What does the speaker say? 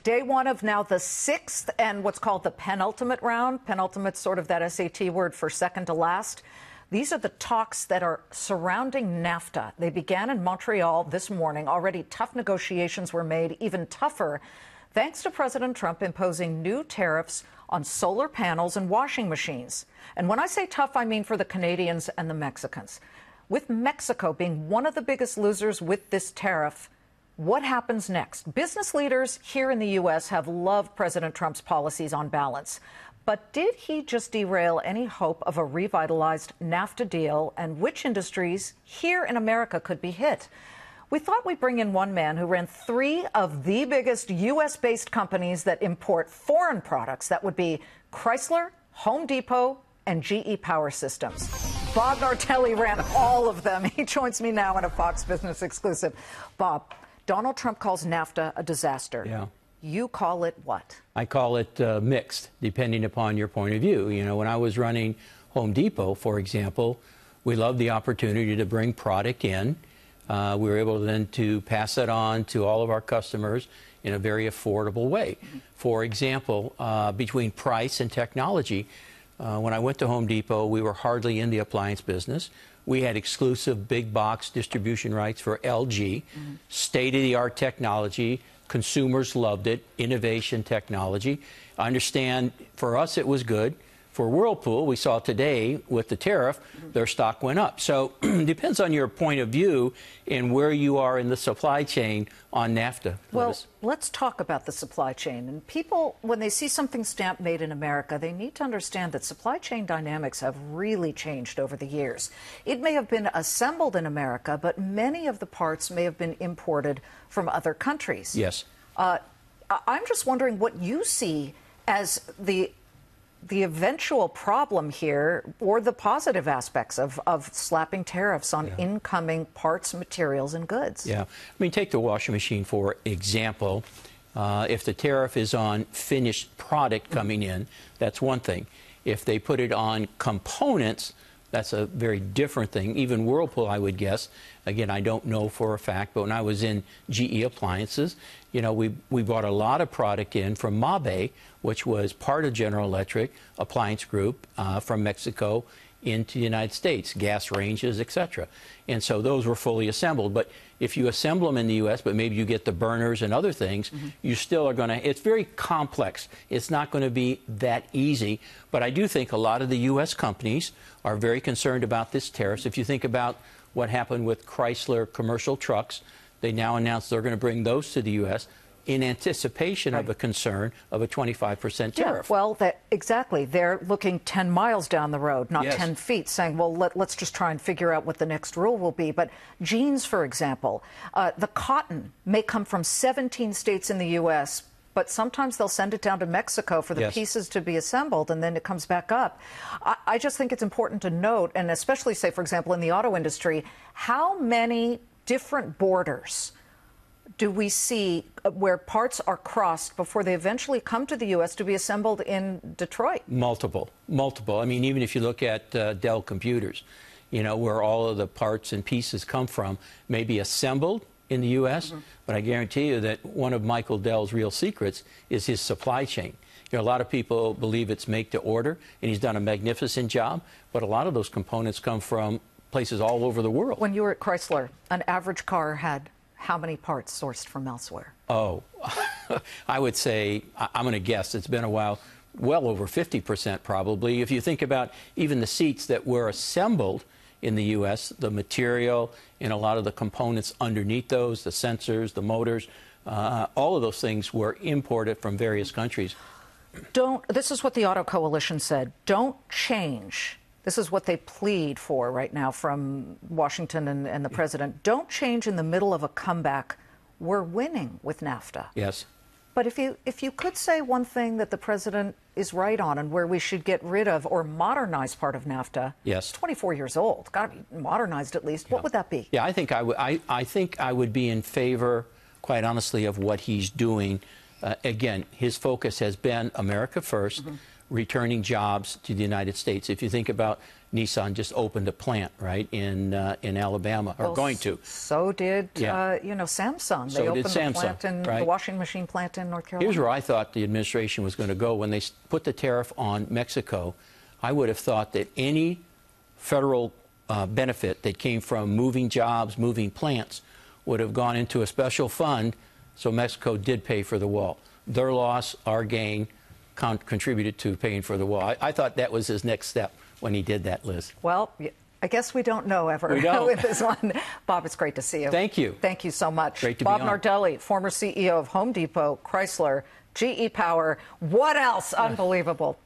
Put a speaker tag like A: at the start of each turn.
A: Day one of now the sixth and what's called the penultimate round. Penultimate, sort of that SAT word for second to last. These are the talks that are surrounding NAFTA. They began in Montreal this morning. Already tough negotiations were made, even tougher, thanks to President Trump imposing new tariffs on solar panels and washing machines. And when I say tough, I mean for the Canadians and the Mexicans. With Mexico being one of the biggest losers with this tariff, what happens next? Business leaders here in the U.S. have loved President Trump's policies on balance. But did he just derail any hope of a revitalized NAFTA deal, and which industries here in America could be hit? We thought we'd bring in one man who ran three of the biggest U.S.-based companies that import foreign products. That would be Chrysler, Home Depot, and GE Power Systems. Bob Nardelli ran all of them. He joins me now in a Fox Business exclusive. Bob, Donald Trump calls NAFTA a disaster.
B: Yeah.
A: You call it what?
B: I call it mixed, depending upon your point of view. You know, when I was running Home Depot, for example, we loved the opportunity to bring product in. We were able then to pass that on to all of our customers in a very affordable way. For example, between price and technology, when I went to Home Depot, we were hardly in the appliance business. We had exclusive big box distribution rights for LG, state-of-the-art technology. Consumers loved it, innovation technology. I understand for us it was good. For Whirlpool, we saw today with the tariff, their stock went up. So it depends on your point of view and where you are in the supply chain on NAFTA.
A: Well, let's talk about the supply chain. And people, when they see something stamped made in America, they need to understand that supply chain dynamics have really changed over the years. It may have been assembled in America, but many of the parts may have been imported from other countries.
B: Yes.
A: I'm just wondering what you see as the eventual problem here, or the positive aspects of slapping tariffs on incoming parts, materials, and goods.
B: Yeah. I mean, take the washing machine, for example. If the tariff is on finished product coming in, that's one thing. If they put it on components, that's a very different thing. Even Whirlpool, I would guess. Again, I don't know for a fact, but when I was in GE Appliances, you know, we bought a lot of product in from Mabe, which was part of General Electric Appliance Group from Mexico into the United States, gas ranges, etc. And so those were fully assembled. But if you assemble them in the U.S., but maybe you get the burners and other things, you still are going to, it's very complex. It's not going to be that easy. But I do think a lot of the U.S. companies are very concerned about this tariffs. If you think about what happened with Chrysler commercial trucks, they now announced they're going to bring those to the U.S. in anticipation of a concern of a 25% tariff.
A: Yeah, well, exactly. They're looking 10 miles down the road, not 10 feet, saying, well, let's just try and figure out what the next rule will be. But jeans, for example, the cotton may come from 17 states in the U.S., but sometimes they'll send it down to Mexico for the pieces to be assembled, and then it comes back up. I just think it's important to note, and especially, say, for example, in the auto industry, how many different borders do we see where parts are crossed before they eventually come to the U.S. to be assembled in Detroit?
B: Multiple. I mean, even if you look at Dell computers, you know, where all of the parts and pieces come from, may be assembled in the U.S., but I guarantee you that one of Michael Dell's real secrets is his supply chain. You know, a lot of people believe it's make to order, and he's done a magnificent job, but a lot of those components come from places all over the world.
A: When you were at Chrysler, an average car had how many parts sourced from elsewhere?
B: Oh, I would say, I'm going to guess, it's been a while, well over 50% probably. If you think about even the seats that were assembled in the U.S., the material and a lot of the components underneath those, the sensors, the motors, all of those things were imported from various countries.
A: This is what the Auto Coalition said. Don't change. This is what they plead for right now from Washington and the president. Don't change in the middle of a comeback. We're winning with NAFTA.
B: Yes.
A: But if you could say one thing that the president is right on and where we should get rid of or modernize part of NAFTA, it's 24 years old. Got to be modernized at least. What would that be?
B: Yeah, I think I would be in favor, quite honestly, of what he's doing. Again, his focus has been America first. returning jobs to the United States. If you think about Nissan just opened a plant, right, in Alabama, or going to.
A: So did, Samsung. They opened the plant in the washing machine plant in North Carolina.
B: Here's where I thought the administration was going to go. When they put the tariff on Mexico, I would have thought that any federal benefit that came from moving jobs, moving plants, would have gone into a special fund, so Mexico did pay for the wall. Their loss, our gain, contributed to paying for the wall. I thought that was his next step when he did that, Liz.
A: Well, I guess we don't know ever with this one. Bob, it's great to see you.
B: Thank you.
A: Thank you so much.
B: Great to
A: Bob
B: be on.
A: Nardelli, former CEO of Home Depot, Chrysler, GE Power. What else? Unbelievable.